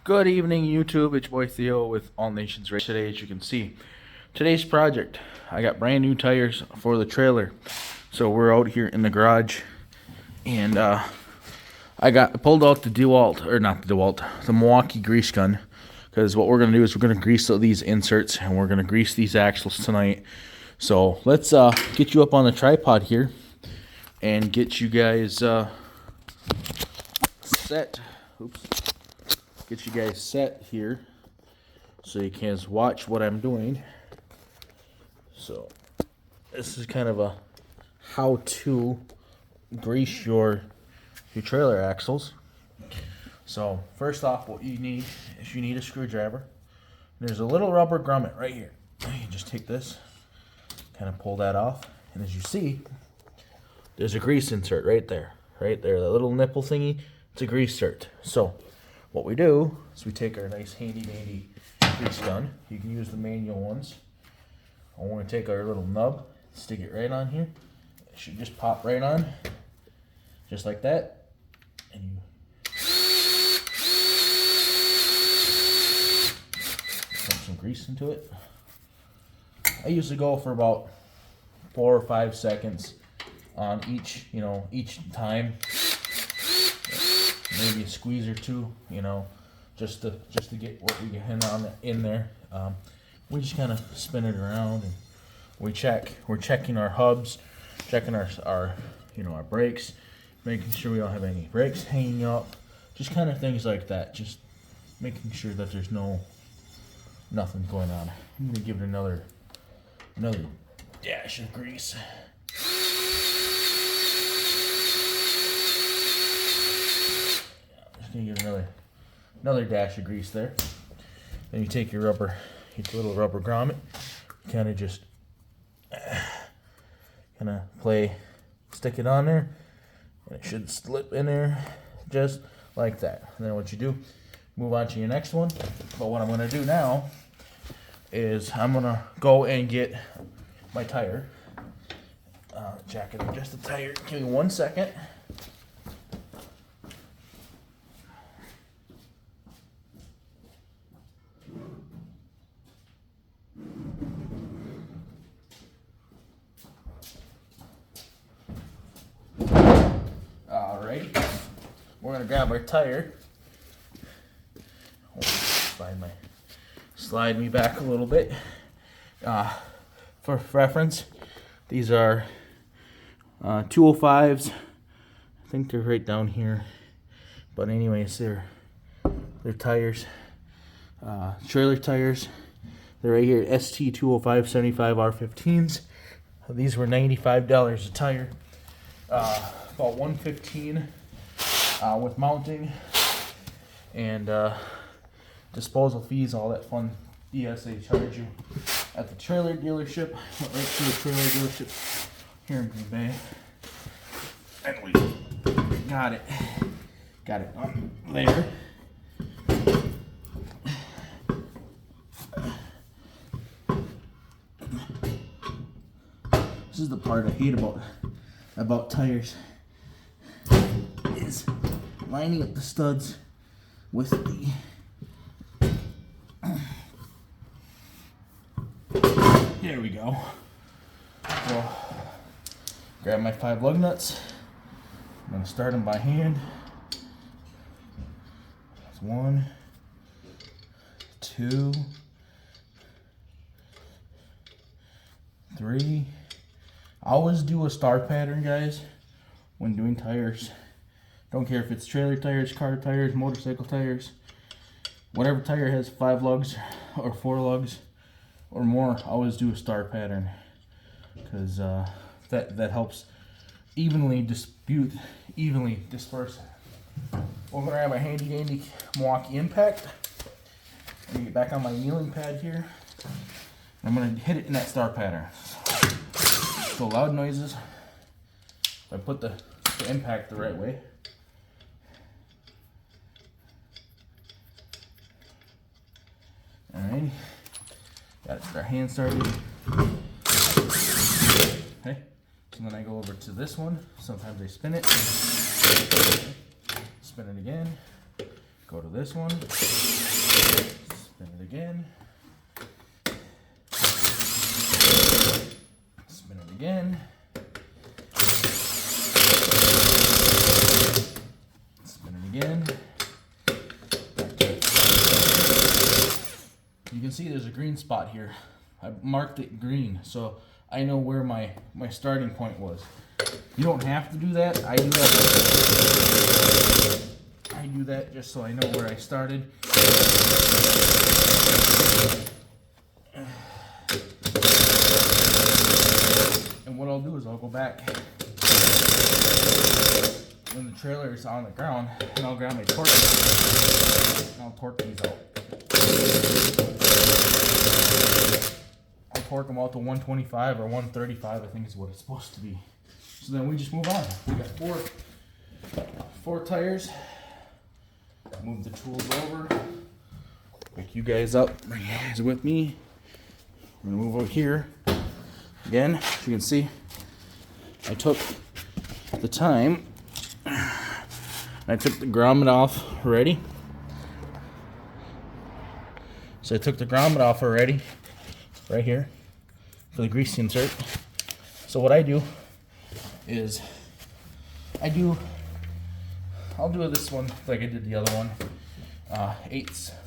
Good evening, YouTube. It's your boy Theo with All Nations Race. Today, as you can see, today's project, I got brand new tires for the trailer. So we're out here in the garage, and I pulled out the the Milwaukee grease gun, because what we're gonna do is we're gonna grease these inserts and we're gonna grease these axles tonight. So let's get you up on the tripod here and get you guys set. Oops. Get you guys set here so you can watch what I'm doing. So this is kind of a how to grease your trailer axles. So first off, what you need is a screwdriver. There's a little rubber grommet right here. You just take this, kind of pull that off, and as you see, there's a grease insert right there, that little nipple thingy. It's a grease insert. So what we do is we take our nice handy dandy grease gun. You can use the manual ones. I want to take our little nub, stick it right on here. It should just pop right on, just like that. And you put some grease into it. I usually go for about 4 or 5 seconds on each time. Maybe a squeeze or two, just to get what we can on in there. We just kind of spin it around and we're checking our hubs, checking our brakes, making sure we don't have any brakes hanging up, just kind of things like that. Just making sure that there's nothing going on. I'm gonna give it another dash of grease. Gonna give another dash of grease there. Then you take your little rubber grommet, kind of just stick it on there, and it should slip in there just like that. And then what you do, move on to your next one. But what I'm gonna do now is I'm gonna go and get my tire. Jacket adjust the tire. Give me 1 second. We're gonna grab our tire. Slide me back a little bit. For reference, these are 205s. I think they're right down here. But anyways, they're tires, trailer tires. They're right here, ST 205 75 R15s. These were $95 a tire. About $115 with mounting and disposal fees, all that fun BS they charge you at the trailer dealership. Went right to the trailer dealership here in Green Bay, and we got it on there. This is the part I hate about tires, is lining up the studs with the there we go. So grab my 5 lug nuts. I'm gonna start them by hand. That's 1, 2, 3. I always do a star pattern, guys, when doing tires. Don't care if it's trailer tires, car tires, motorcycle tires. Whatever tire has 5 lugs or 4 lugs or more, I always do a star pattern, because that helps evenly disperse. We're gonna have a handy dandy Milwaukee impact. I'm gonna get back on my kneeling pad here. I'm gonna hit it in that star pattern. So loud noises. If I put the impact the right way. Alright, got our hand started. Okay, so then I go over to this one. Sometimes I spin it, spin it again, Go to this one. Spin it again. Spin it again. Spin it again. You can see there's a green spot here. I marked it green, so I know where my starting point was. You don't have to do that. I do that. I do that just so I know where I started. And what I'll do is I'll go back when the trailer is on the ground, and I'll grab my torque and I'll torque these out. I'll torque them out to 125 or 135, I think is what it's supposed to be. So then we just move on. We got four tires. Move the tools over. Pick you guys up. Bring you guys with me. We're gonna move over here. Again, as you can see, I took the time. I took the grommet off already. So I took the grommet off already, right here, for the grease insert. So what I do is, I'll do this one like I did the other one.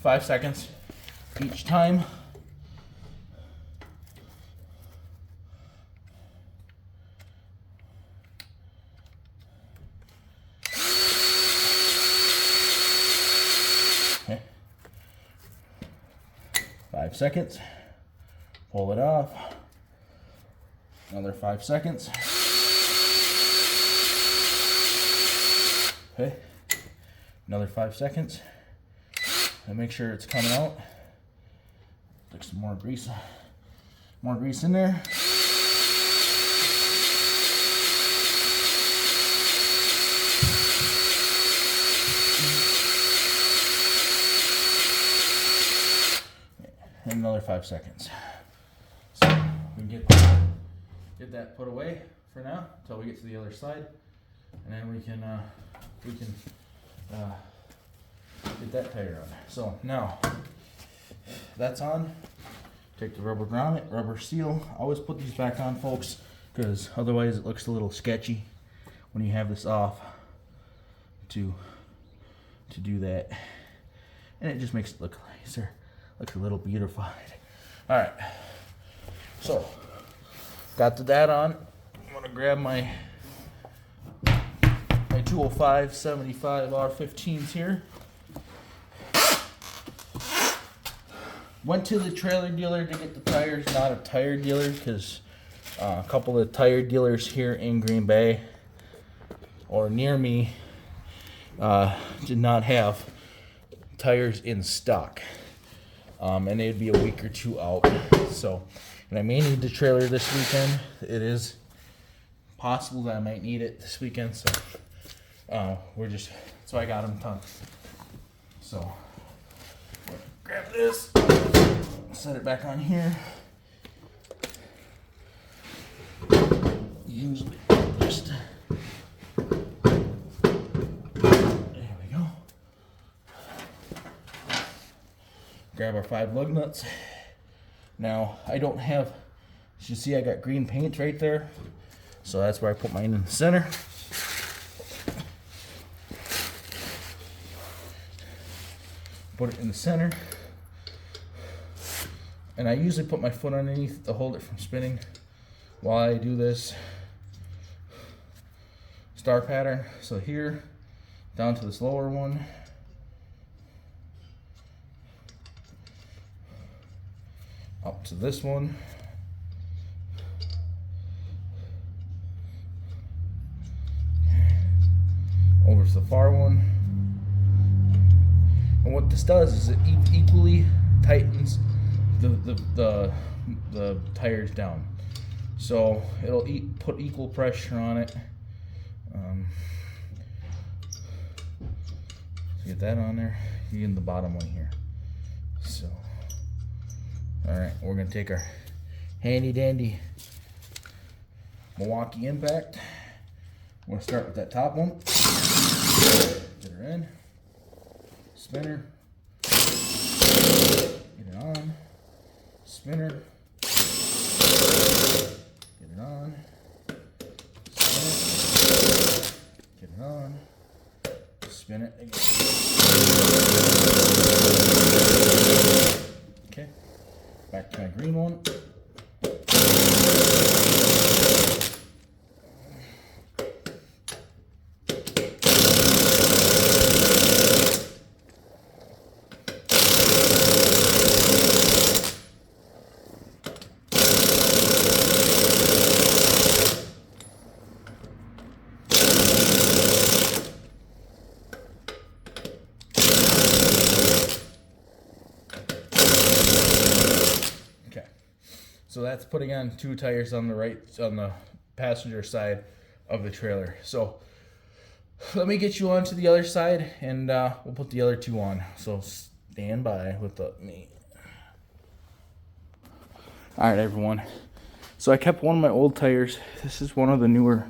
5 seconds each time. Okay. 5 seconds. Pull it off. Another 5 seconds. Okay, another 5 seconds, and make sure it's coming out. Put some more grease in there. And another 5 seconds. So we can get that put away for now until we get to the other side, and then we can get that tire on. So now that's on. Take the rubber grommet, rubber seal. Always put these back on, folks, because otherwise it looks a little sketchy when you have this off to do that, and it just makes it look nicer, looks a little beautified. All right, so got that on. I'm gonna grab my 205/75 R15s here. Went to the trailer dealer to get the tires, not a tire dealer, because a couple of tire dealers here in Green Bay or near me did not have tires in stock, and they'd be a week or two out. So, and I may need the trailer this weekend. It is possible that I might need it this weekend. So. So I got them done. So, grab this, set it back on here. Usually just, there we go. Grab our 5 lug nuts. Now, I don't have, as you see, I got green paint right there. So that's where I put mine in the center. Put it in the center, and I usually put my foot underneath to hold it from spinning while I do this star pattern. So here, down to this lower one, up to this one, over to the far one. And what this does is it equally tightens the tires down. So it'll put equal pressure on it. Get that on there. You get in the bottom one here. So, all right, we're gonna take our handy dandy Milwaukee Impact. We're gonna start with that top one. Get her in. spinner, get it on, spinner, get it on, spin it, get it on, spin it again. Okay, back to my green one. So that's putting on 2 tires on the passenger side of the trailer. So let me get you onto the other side, and we'll put the other 2 on. So stand by with me. All right, everyone. So I kept one of my old tires. This is one of the newer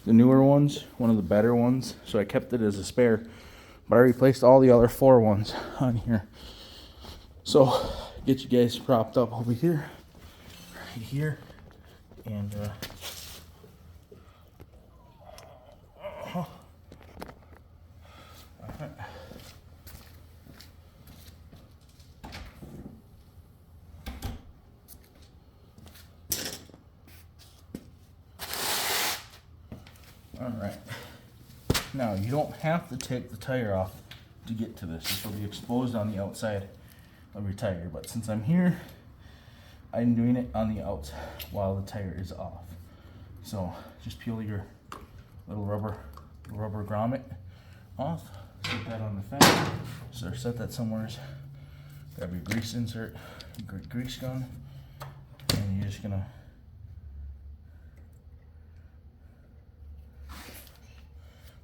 ones, one of the better ones. So I kept it as a spare, but I replaced all the other 4 ones on here. So get you guys propped up over here. Here and all right. Now you don't have to take the tire off to get to this. This will be exposed on the outside of your tire, but since I'm here, I'm doing it on the outs while the tire is off. So just peel your little rubber grommet off. Set that on the fan. So set that somewhere. Grab your grease insert, your grease gun, and you're just gonna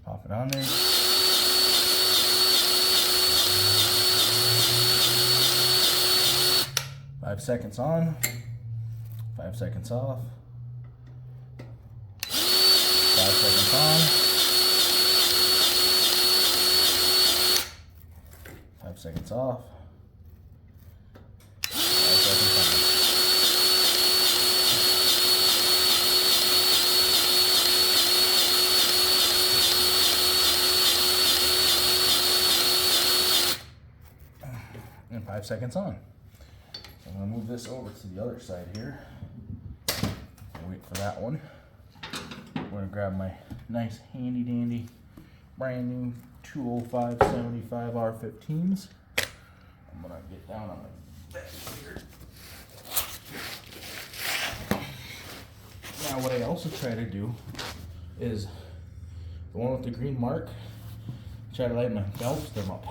pop it on there. 5 seconds on, 5 seconds off, 5 seconds on, 5 seconds off, 5 seconds on. And 5 seconds on. I'm going to move this over to the other side here. Wait for that one. I'm going to grab my nice handy dandy brand new 205/75 R15s. I'm going to get down on my back here. Now what I also try to do is the one with the green mark, try to light my valve stem up.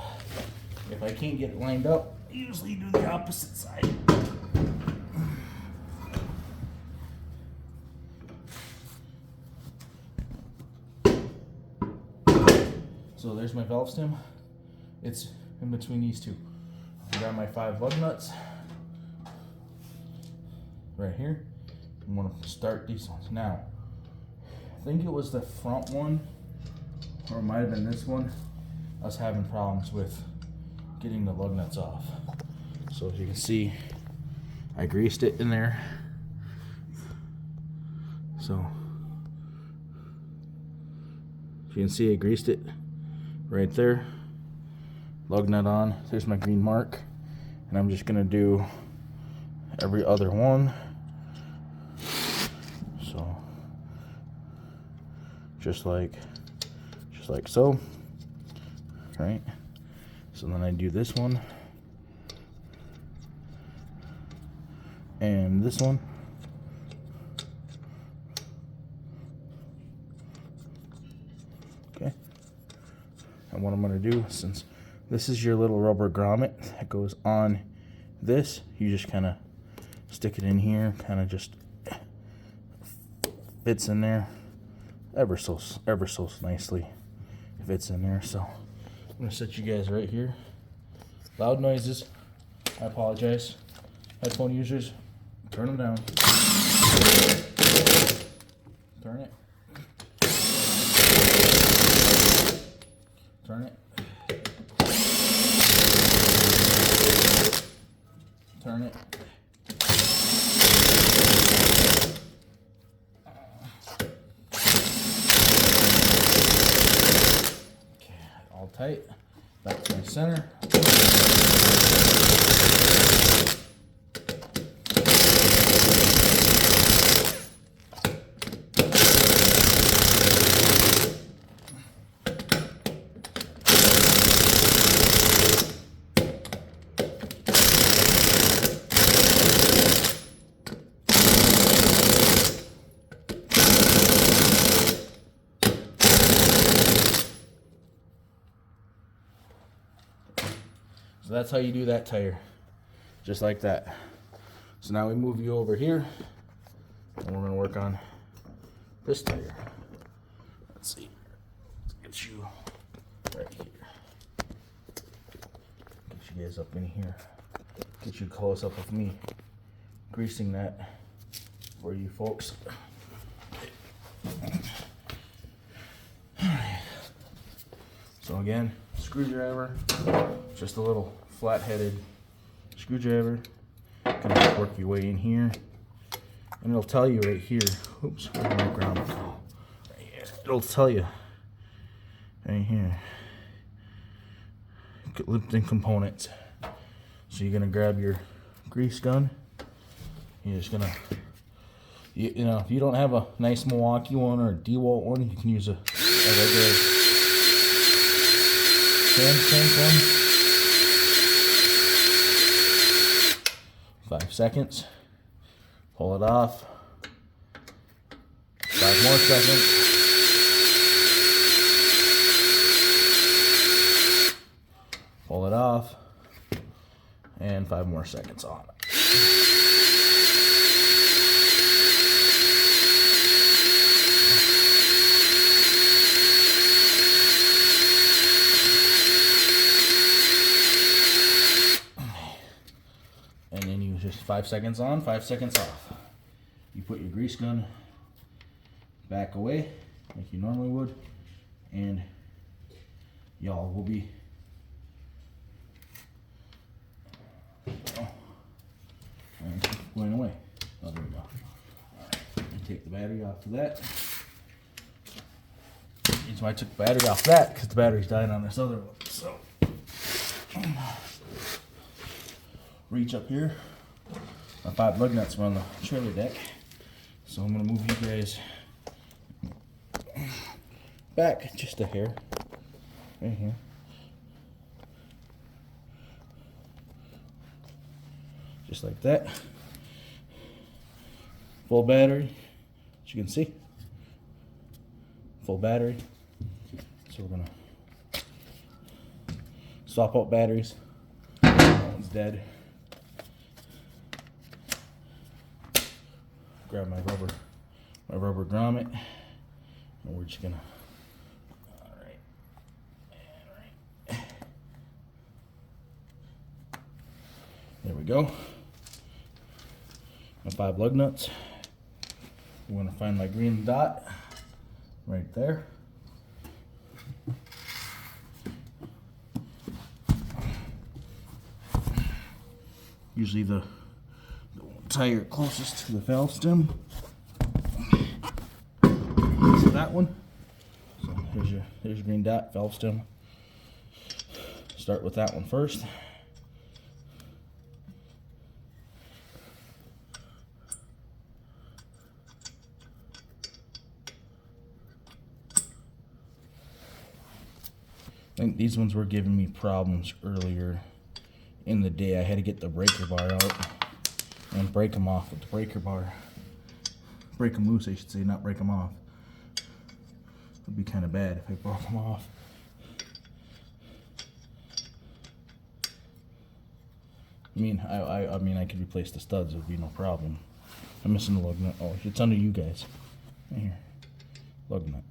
If I can't get it lined up, I usually do the opposite side. So there's my valve stem. It's in between these 2. I got my 5 lug nuts right here. I'm going to start these ones. Now, I think it was the front one, or it might have been this one, I was having problems with getting the lug nuts off. So as you can see, I greased it in there. So as you can see, I greased it right there. Lug nut on. There's my green mark, and I'm just gonna do every other one. So just like so, right? So then I do this one and this one. Okay. And what I'm going to do, since this is your little rubber grommet that goes on this, you just kind of stick it in here, kind of just fits in there ever so nicely. It fits in there. So I'm going to set you guys right here. Loud noises, I apologize. Headphone users, turn them down. Turn it. Turn it. turn it. Okay, all tight. Back to the center. So that's how you do that tire, just like that. So now we move you over here, and we're gonna work on this tire. Let's see, let's get you right here. Get you guys up in here. Get you close up with me, greasing that for you folks. So again, screwdriver, just a little flat-headed screwdriver. Kind of work your way in here, and it'll tell you right here. Oops, where's my ground? Right here. It'll tell you right here. Lifting components. So you're gonna grab your grease gun. You're just gonna, you know, if you don't have a nice Milwaukee one or a DeWalt one, you can use a regular hand crank one. 5 seconds. Pull it off. 5 more seconds. Pull it off. And 5 more seconds on it. And then you just 5 seconds on, 5 seconds off. You put your grease gun back away like you normally would, and y'all will be going away. Oh, there we go. Alright, take the battery off of that. The reason why I took the battery off that, because the battery's dying on this other one. So reach up here. My 5 lug nuts are on the trailer deck, so I'm going to move you guys back just a hair right here. Just like that. Full battery, as you can see. Full battery. So we're going to swap out batteries. That one's dead. Grab my rubber grommet, and we're just gonna, all right, there we go. My 5 lug nuts. I'm gonna find my green dot right there. Usually the tire closest to the valve stem. So that one. So here's your green dot, valve stem. Start with that one first. I think these ones were giving me problems earlier in the day. I had to get the breaker bar out and break them off with the breaker bar. Break them loose, I should say, not break them off. It would be kind of bad if I broke them off. I mean, I could replace the studs, it would be no problem. I'm missing the lug nut. Oh, it's under you guys. Right here. Lug nut.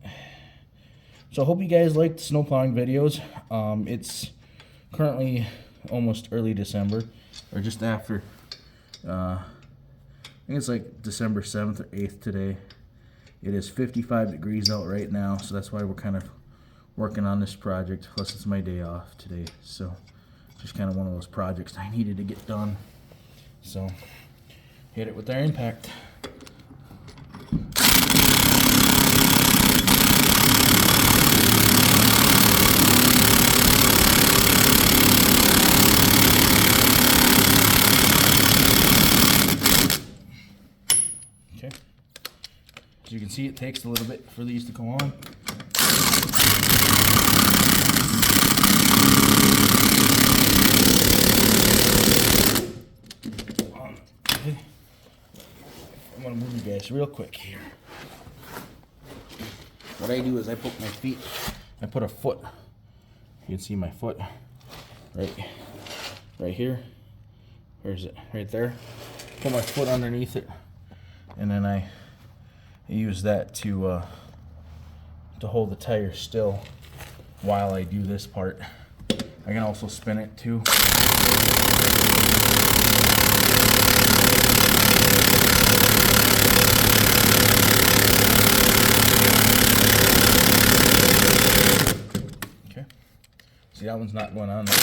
So I hope you guys liked snow plowing videos. It's currently almost early December, or just after. I think it's like December 7th or 8th today. It is 55 degrees out right now, so that's why we're kind of working on this project. Plus, it's my day off today, so just kind of one of those projects I needed to get done. So hit it with their impact. Okay. As you can see, it takes a little bit for these to go on. Okay. I'm gonna move you guys real quick here. What I do is I put a foot. You can see my foot right here. Where's it? Right there. Put my foot underneath it, and then I use that to hold the tire still while I do this part. I can also spin it too. Okay. See, that one's not going on there.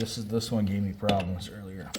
See, this one gave me problems earlier.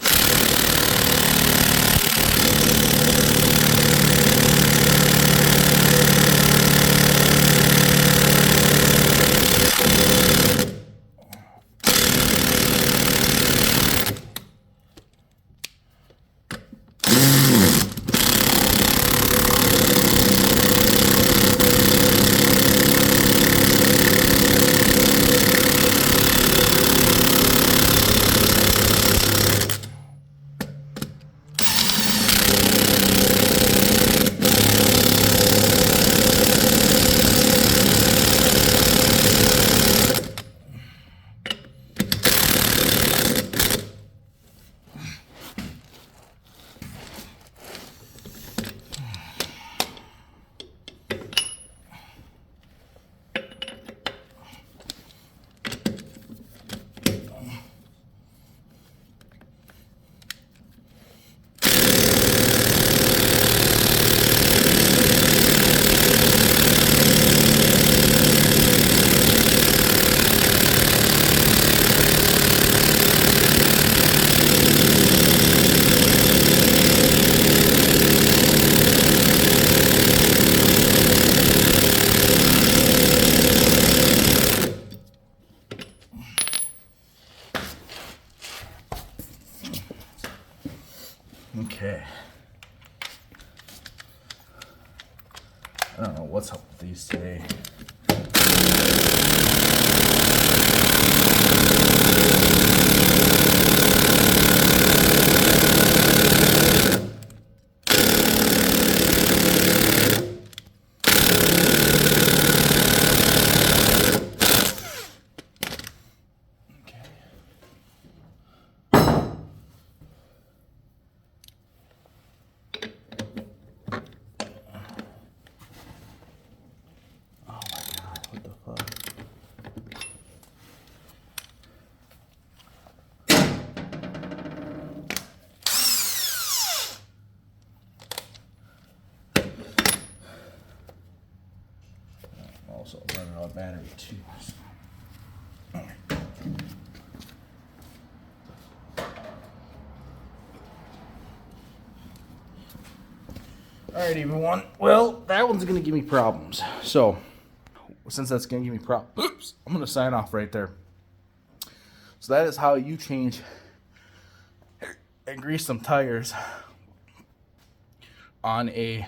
Okay. I don't know what's up with these today. Also running out of battery too. Alright everyone, well that one's gonna give me problems. So since that's gonna give me problems, I'm gonna sign off right there. So that is how you change and grease some tires on a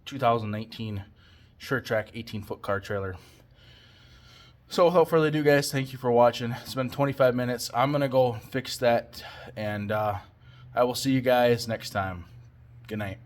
2019 Short Track 18-foot car trailer. So without further ado, guys, thank you for watching. It's been 25 minutes. I'm gonna go fix that, and I will see you guys next time. Good night.